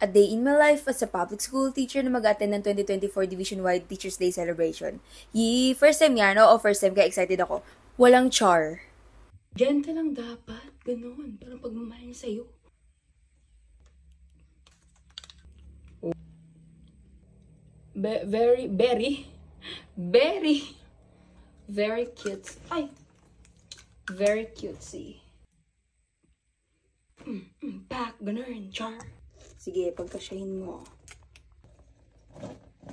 A day in my life as a public school teacher na mag-attend ng 2024 Division-wide Teachers Day celebration. Yee! First time yan, no? O first time kaya excited ako. Walang char. Gentle lang dapat. Ganon. Parang pagmamahal niya sa'yo. Very cute. Ay! Very cutesy. Back, ganun, char. Sige, pagkasyahin mo.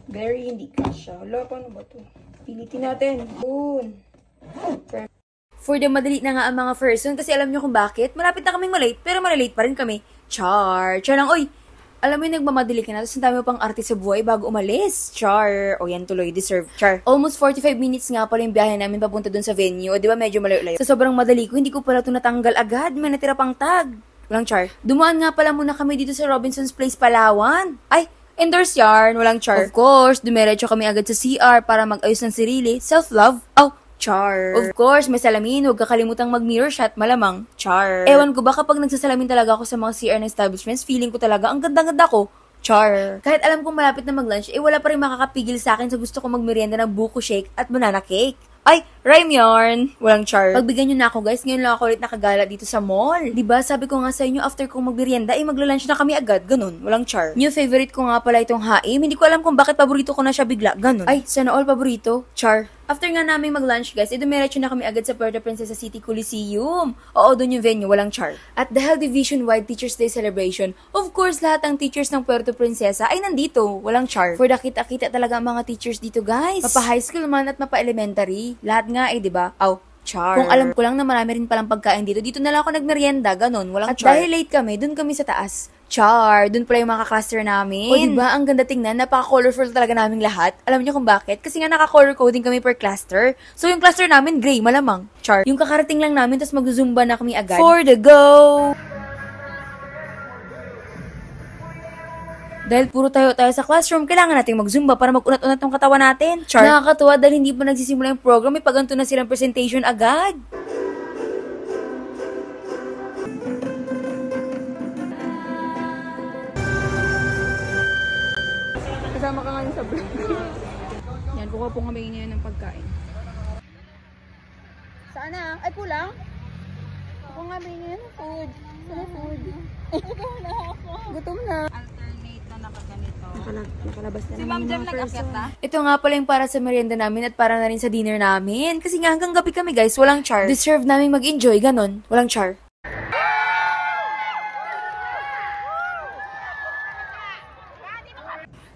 Very hindi kasya. Hala, paano ba to? Pilitin natin. Boon. For the madali na nga ang mga person kasi alam nyo kung bakit. Malapit na kaming malate pero malilate pa rin kami. Char. Char lang, oy. Alam mo yung nagmamadali ka na, tapos ang dami mo pang arte sa buhay bago umalis. Char. O yan tuloy, deserve. Char. Almost 45 minutes nga pala yung biyahe namin papunta dun sa venue. O di ba medyo malayo-layo. Sa sobrang madali ko, hindi ko pala ito natanggal agad. May natira pang tag. Walang char. Dumaan nga pala muna kami dito sa Robinson's Place, Palawan. Ay, endorse yarn. Walang char. Of course, dumiretso kami agad sa CR para mag-ayos ng sarili. Self-love. Oh, char. Of course, may salamin. Huwag kakalimutang mag-mirror shot. Malamang. Char. Ewan ko ba kapag nagsasalamin talaga ako sa mga CR na establishments, feeling ko talaga ang ganda-ganda ko. Char. Kahit alam kong malapit na mag-lunch, wala pa rin makakapigil sa akin sa gusto kong magmerienda ng buko shake at banana cake. Ay, rhyme yarn. Walang char. Pagbigyan nyo na ako guys, ngayon lang ako ulit nakagala dito sa mall. Diba, sabi ko nga sa inyo, after kong magmerienda, magla-lunch na kami agad. Ganun, walang char. New favorite ko nga pala itong haim. Hindi ko alam kung bakit paborito ko na siya bigla. Ganun. Ay, sana all paborito. Char. After nga namin mag-lunch guys, dumiretso na kami agad sa Puerto Princesa City Coliseum. Oo, doon yung venue, walang char. At dahil Division-wide Teachers Day celebration, of course, lahat ng teachers ng Puerto Princesa ay nandito, walang char. For the kita-kita talaga ang mga teachers dito guys. Mapa-high school man at mapa-elementary. Lahat nga diba? Aw, char. Kung alam ko lang na marami rin palang pagkain dito na lang ako nagmerienda, ganun, walang char. At dahil late kami, dun kami sa taas. Char, dun pala yung mga cluster namin. O diba, ang ganda tingnan, napaka-colorful talaga naming lahat. Alam niyo kung bakit? Kasi nga naka-color coding kami per cluster. So yung cluster namin, gray, malamang. Char. Yung kakarating lang namin, tapos mag-zumba na kami agad. For the go! Dahil puro tayo sa classroom, kailangan nating mag-zumba para mag-unat-unat ng katawan natin. Char. Nakakatuwa dahil hindi pa nagsisimula yung program, may paganto na silang presentation agad. Kasama ka ngayon sa vlog. Yan, kuha po kami ngayon ng pagkain. Saan na? Ay, kulang? Ako nga ngayon food. Sana food. Gutom na ako. Gutom na. Alternate na nakaganito. Nakalabas na Si Ma'am Jem nag-akyat na? Ito nga pala yung para sa merienda namin at para na rin sa dinner namin. Kasi nga hanggang gabi kami guys, walang char. Deserve namin mag-enjoy, ganon. Walang char.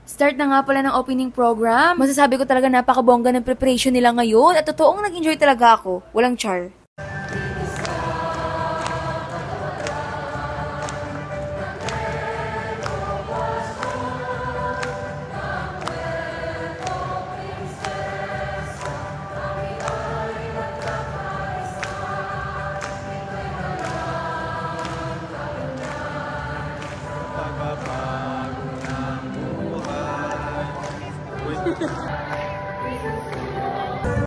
Start na nga pala ng opening program. Masasabi ko talaga napakabongga ng preparation nila ngayon at totoong nag-enjoy talaga ako. Walang char.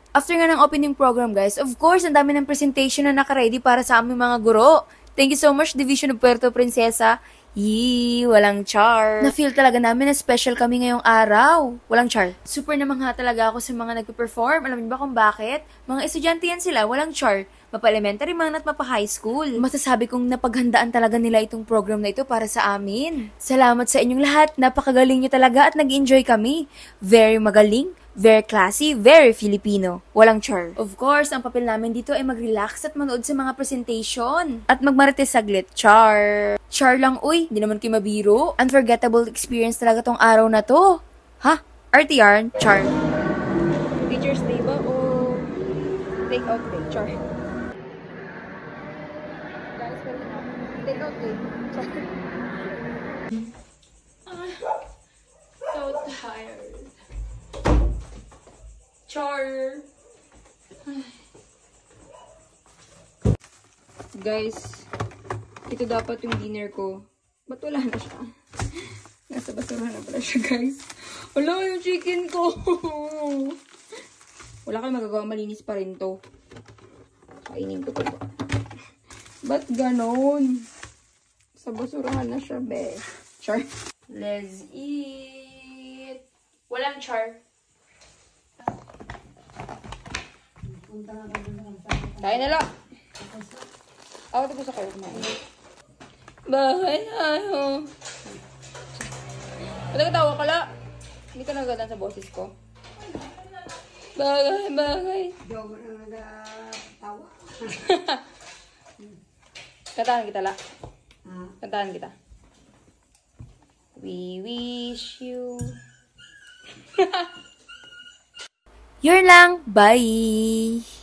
After nga ng opening program guys, of course, ang dami ng presentation na naka-ready para sa aming mga guro. Thank you so much, Division of Puerto Princesa. Yee, walang char. Na-feel talaga namin na special kami ngayong araw. Walang char. Super namangha talaga ako sa mga nagpe-perform. Alam niyo ba kung bakit? Mga estudyante yan sila, walang char. Mapa-elementary man at mapa-high school. Masasabi kong napaghandaan talaga nila itong program na ito para sa amin. Salamat sa inyong lahat. Napakagaling niyo talaga at nag-enjoy kami. Very magaling, very classy, very Filipino. Walang char. Of course, ang papel namin dito ay mag-relax at manood sa mga presentation. At magmarites saglit. Char. Char lang, uy. Hindi naman kayo mabiro. Unforgettable experience talaga tong araw na to. Ha? Arte yarn? Char. Teacher's Day ba o take out day? Char. Take out day. So tired. Char. Guys, ito dapat yung dinner ko. Ba't wala na siya? Nasa basura na pala siya, guys. Wala yung chicken ko. Wala kayong magagawa. Malinis pa rin to. Kainin ko to ba? Ba't ganon? Sa basurahan na siya, be. Char. Let's eat. Walang char. Kain na lang. Ako tapos ako kumain. Bahay na ano. Ba't nagtawa ka la? Hindi ka nagagandaan sa boses ko. Bagay. Hindi ako nagtawa. Kantahan kita la. Kantahan kita. We wish you. Yun lang. Bye!